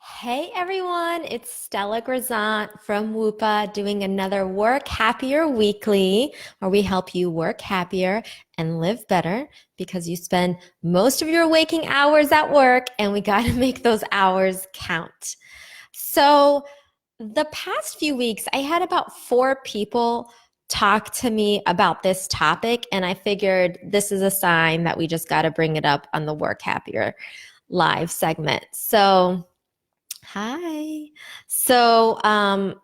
Hey everyone, it's Stella Grizont from WUPA doing another Work Happier Weekly, where we help you work happier and live better because you spend most of your waking hours at work and we got to make those hours count. So, the past few weeks, I had about four people talk to me about this topic, and I figured this is a sign that we just got to bring it up on the Work Happier live segment. Hi. So, um,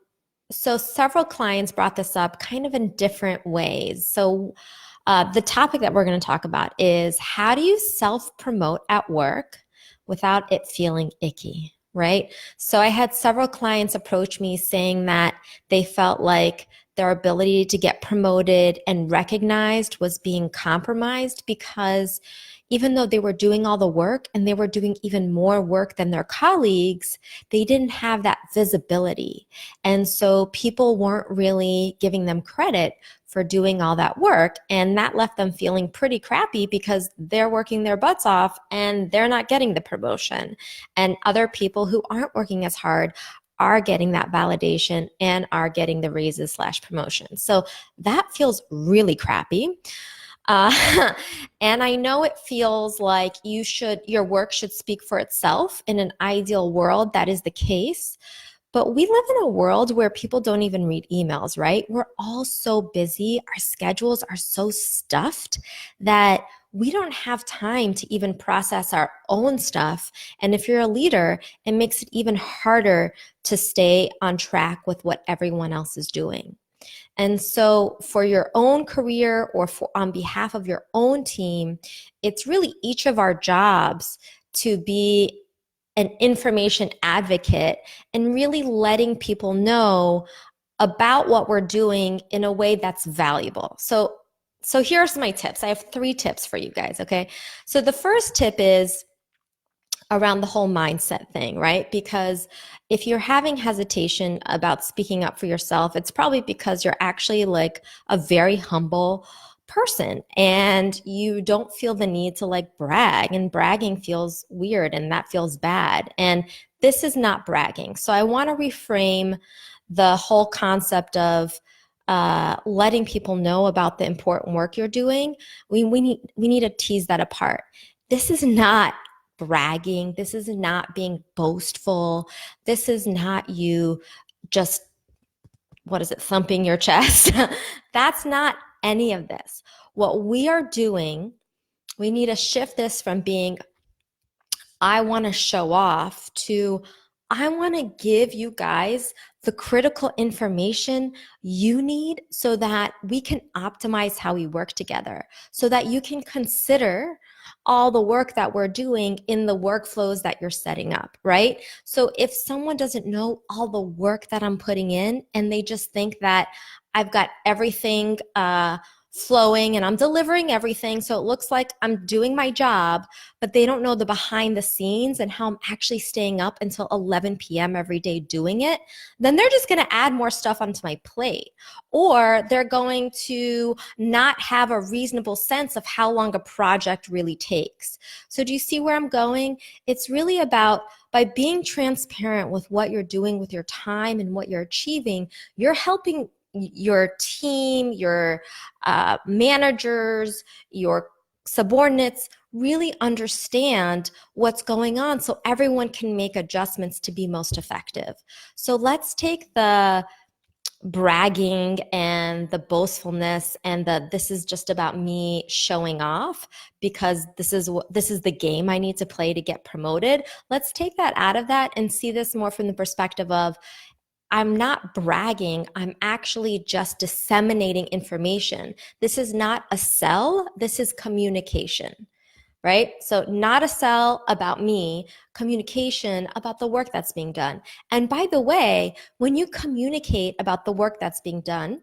so several clients brought this up kind of in different ways. The topic that we're going to talk about is how do you self-promote at work without it feeling icky, right? So I had several clients approach me saying that they felt like their ability to get promoted and recognized was being compromised because even though they were doing all the work and they were doing even more work than their colleagues, they didn't have that visibility. And so people weren't really giving them credit for doing all that work. And that left them feeling pretty crappy because they're working their butts off and they're not getting the promotion. And other people who aren't working as hard are getting that validation and are getting the raises slash promotion. So that feels really crappy. Uh, and I know it feels like your work should speak for itself. In an ideal world, that is the case. But we live in a world where people don't even read emails, right? We're all so busy. Our schedules are so stuffed that we don't have time to even process our own stuff. And if you're a leader, it makes it even harder to stay on track with what everyone else is doing. And so for your own career or on behalf of your own team, it's really each of our jobs to be an information advocate and really letting people know about what we're doing in a way that's valuable. So here's my tips. I have three tips for you guys, okay? So the first tip is around the whole mindset thing, right? Because if you're having hesitation about speaking up for yourself, it's probably because you're actually like a very humble person and you don't feel the need to like brag, and bragging feels weird and that feels bad. And this is not bragging. So I want to reframe the whole concept of letting people know about the important work you're doing. We need to tease that apart. This is not bragging. This is not being boastful. This is not you just, what is it, thumping your chest. That's not any of this. What we are doing, we need to shift this from being, I want to show off, to I want to give you guys the critical information you need so that we can optimize how we work together, so that you can consider all the work that we're doing in the workflows that you're setting up, right? So if someone doesn't know all the work that I'm putting in and they just think that I've got everything flowing and I'm delivering everything, so it looks like I'm doing my job, but they don't know the behind the scenes and how I'm actually staying up until 11 p.m. every day doing it, then they're just going to add more stuff onto my plate. Or they're going to not have a reasonable sense of how long a project really takes. So do you see where I'm going? It's really about, by being transparent with what you're doing with your time and what you're achieving, you're helping your team, your managers, your subordinates really understand what's going on so everyone can make adjustments to be most effective. So let's take the bragging and the boastfulness and the this is just about me showing off because this is the game I need to play to get promoted. Let's take that out of that and see this more from the perspective of, I'm not bragging. I'm actually just disseminating information. This is not a sell. This is communication, right? So not a sell about me, communication about the work that's being done. And by the way, when you communicate about the work that's being done,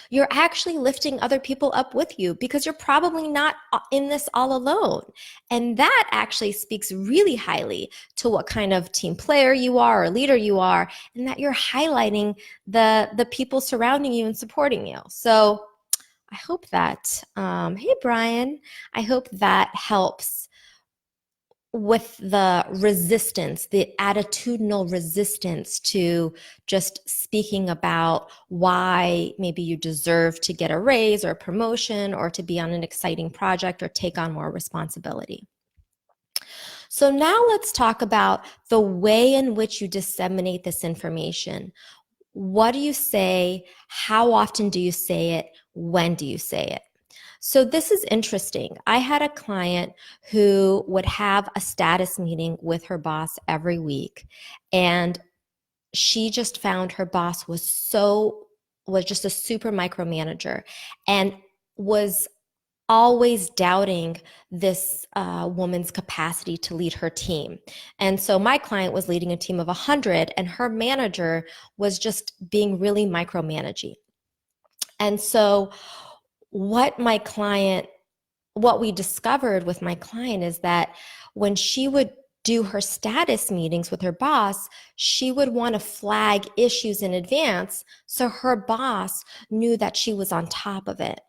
you're actually lifting other people up with you because you're probably not in this all alone. And that actually speaks really highly to what kind of team player you are or leader you are, and that you're highlighting the people surrounding you and supporting you. So I hope that, hey, Brian, I hope that helps with the resistance, the attitudinal resistance to just speaking about why maybe you deserve to get a raise or a promotion or to be on an exciting project or take on more responsibility. So now let's talk about the way in which you disseminate this information. What do you say? How often do you say it? When do you say it? So this is interesting. I had a client who would have a status meeting with her boss every week, and she just found her boss was just a super micromanager and was always doubting this woman's capacity to lead her team. And so my client was leading a team of 100, and her manager was just being really micromanaging. And so what we discovered with my client is that when she would do her status meetings with her boss, she would want to flag issues in advance so her boss knew that she was on top of it.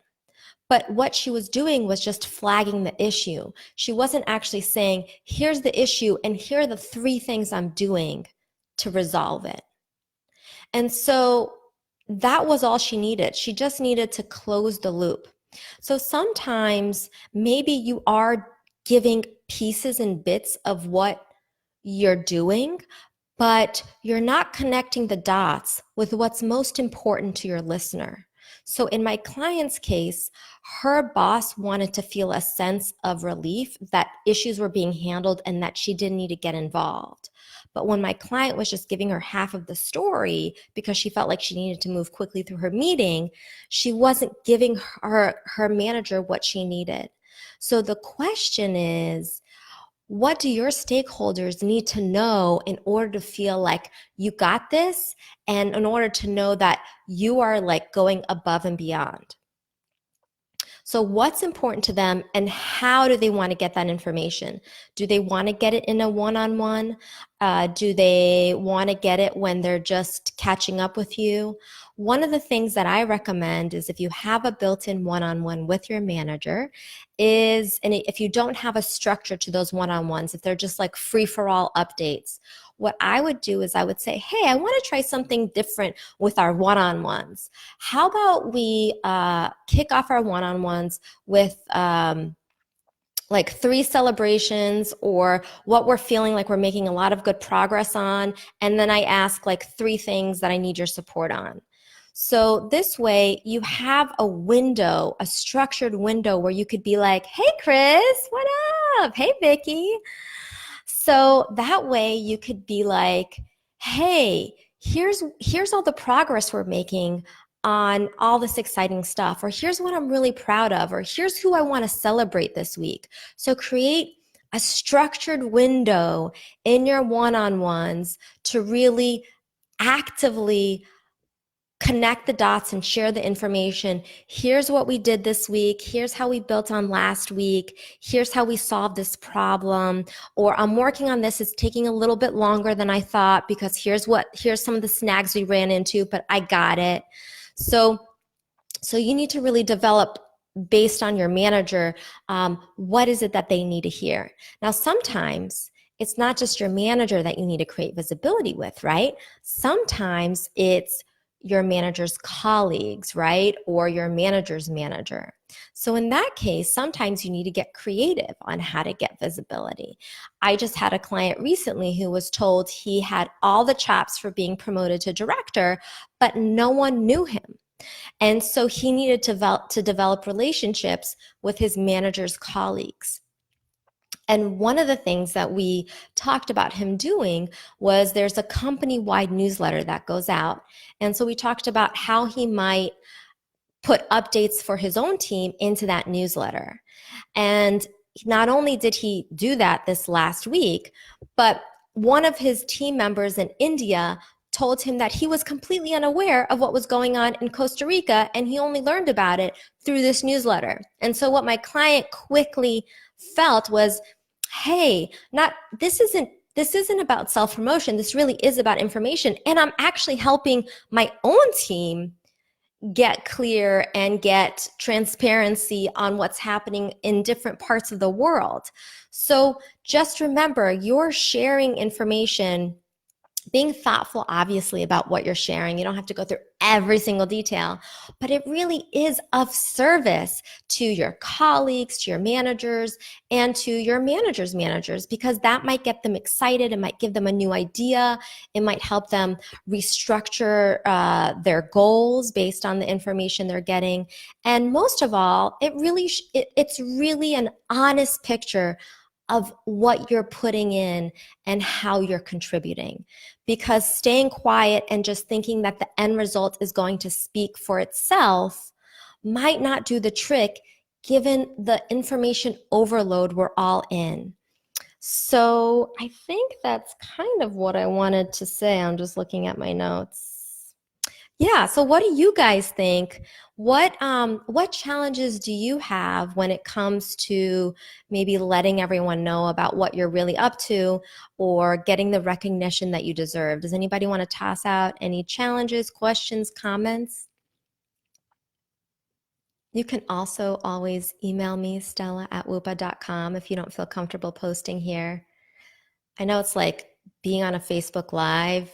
But what she was doing was just flagging the issue. She wasn't actually saying, here's the issue and here are the 3 things I'm doing to resolve it. And so that was all she needed. She just needed to close the loop. So sometimes maybe you are giving pieces and bits of what you're doing, but you're not connecting the dots with what's most important to your listener. So in my client's case, her boss wanted to feel a sense of relief that issues were being handled and that she didn't need to get involved. But when my client was just giving her half of the story because she felt like she needed to move quickly through her meeting, she wasn't giving her manager what she needed. So the question is, what do your stakeholders need to know in order to feel like you got this and in order to know that you are like going above and beyond? So what's important to them and how do they want to get that information? Do they want to get it in a one-on-one? Do they want to get it when they're just catching up with you? One of the things that I recommend is if you have a built-in one-on-one with your manager and if you don't have a structure to those one-on-ones, if they're just like free-for-all updates, what I would do is I would say, hey, I want to try something different with our one-on-ones. How about we kick off our one-on-ones with like 3 celebrations or what we're feeling like we're making a lot of good progress on. And then I ask like 3 things that I need your support on. So this way you have a window, a structured window where you could be like, hey, Chris, what up? Hey, Vicky. So that way you could be like, hey, here's all the progress we're making on all this exciting stuff, or here's what I'm really proud of, or here's who I want to celebrate this week. So create a structured window in your one-on-ones to really actively connect the dots and share the information. Here's what we did this week. Here's how we built on last week. Here's how we solved this problem. Or I'm working on this. It's taking a little bit longer than I thought because here's some of the snags we ran into, but I got it. So you need to really develop based on your manager, what is it that they need to hear? Now, sometimes it's not just your manager that you need to create visibility with, right? Sometimes it's your manager's colleagues, right? Or your manager's manager. So in that case, sometimes you need to get creative on how to get visibility. I just had a client recently who was told he had all the chops for being promoted to director, but no one knew him. And so he needed to develop relationships with his manager's colleagues. And one of the things that we talked about him doing was there's a company-wide newsletter that goes out. And so we talked about how he might put updates for his own team into that newsletter. And not only did he do that this last week, but one of his team members in India told him that he was completely unaware of what was going on in Costa Rica, and he only learned about it through this newsletter. And so what my client quickly felt was, hey, this isn't about self-promotion. This really is about information. And I'm actually helping my own team get clear and get transparency on what's happening in different parts of the world. So just remember, you're sharing information, being thoughtful, obviously, about what you're sharing. You don't have to go through every single detail, but it really is of service to your colleagues, to your managers, and to your managers' managers, because that might get them excited. It might give them a new idea. It might help them restructure their goals based on the information they're getting. And most of all, it's really an honest picture of what you're putting in and how you're contributing. Because staying quiet and just thinking that the end result is going to speak for itself might not do the trick, given the information overload we're all in. So I think that's kind of what I wanted to say. I'm just looking at my notes. Yeah, so what do you guys think? What challenges do you have when it comes to maybe letting everyone know about what you're really up to or getting the recognition that you deserve? Does anybody want to toss out any challenges, questions, comments? You can also always email me, stella@whoopa.com, if you don't feel comfortable posting here. I know it's like being on a Facebook Live.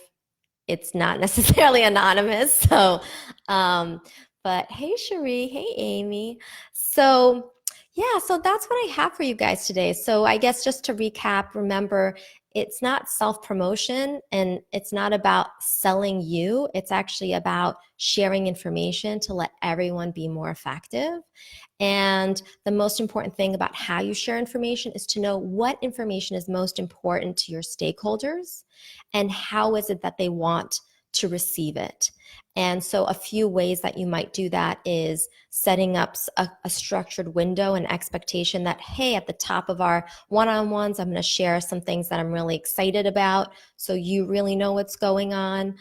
It's not necessarily anonymous. So, but hey, Cherie, hey, Amy. So, yeah, so that's what I have for you guys today. So, I guess just to recap, remember, it's not self-promotion and it's not about selling you. It's actually about sharing information to let everyone be more effective. And the most important thing about how you share information is to know what information is most important to your stakeholders and how is it that they want to receive it. And so a few ways that you might do that is setting up a structured window and expectation that, hey, at the top of our one-on-ones, I'm going to share some things that I'm really excited about, so you really know what's going on.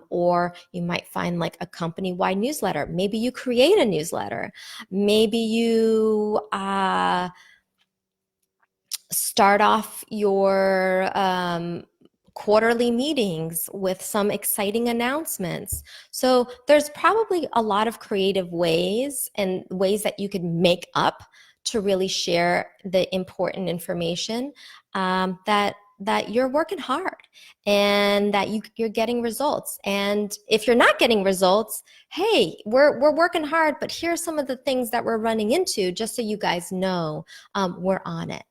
Or you might find like a company-wide newsletter. Maybe you create a newsletter. Maybe you start off your quarterly meetings with some exciting announcements. So there's probably a lot of creative ways and ways that you could make up to really share the important information, that you're working hard and that you're getting results. And if you're not getting results, hey, we're working hard, but here's some of the things that we're running into, just so you guys know we're on it.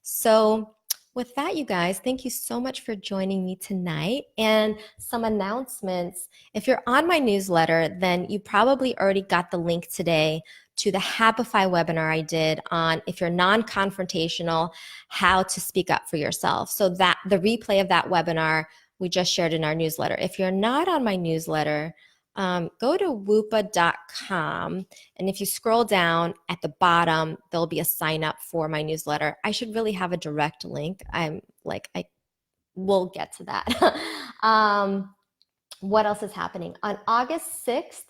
So with that, you guys, thank you so much for joining me tonight. And some announcements. If you're on my newsletter, then you probably already got the link today to the Happify webinar I did on, if you're non-confrontational, how to speak up for yourself. So that the replay of that webinar we just shared in our newsletter. If you're not on my newsletter, go to whoopa.com, and if you scroll down at the bottom, there'll be a sign up for my newsletter. I should really have a direct link. I will get to that. What else is happening? On August 6th,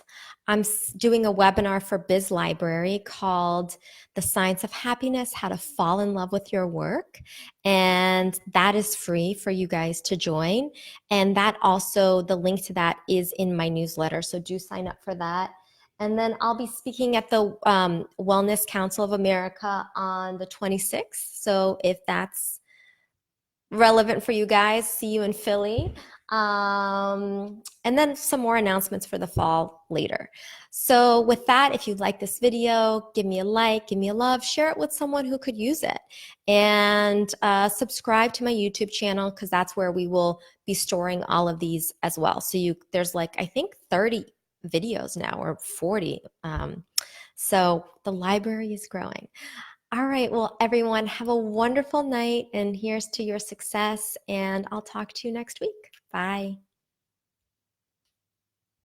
I'm doing a webinar for Biz Library called The Science of Happiness, How to Fall in Love with Your Work. And that is free for you guys to join. And that also, the link to that is in my newsletter. So do sign up for that. And then I'll be speaking at the Wellness Council of America on the 26th. So if that's relevant for you guys, see you in Philly. And then some more announcements for the fall later. So with that, if you like this video, give me a like, give me a love, share it with someone who could use it. And subscribe to my YouTube channel, because that's where we will be storing all of these as well. So there's like, I think 30 videos now, or 40. So the library is growing. All right, well, everyone, have a wonderful night, and here's to your success, and I'll talk to you next week. Bye.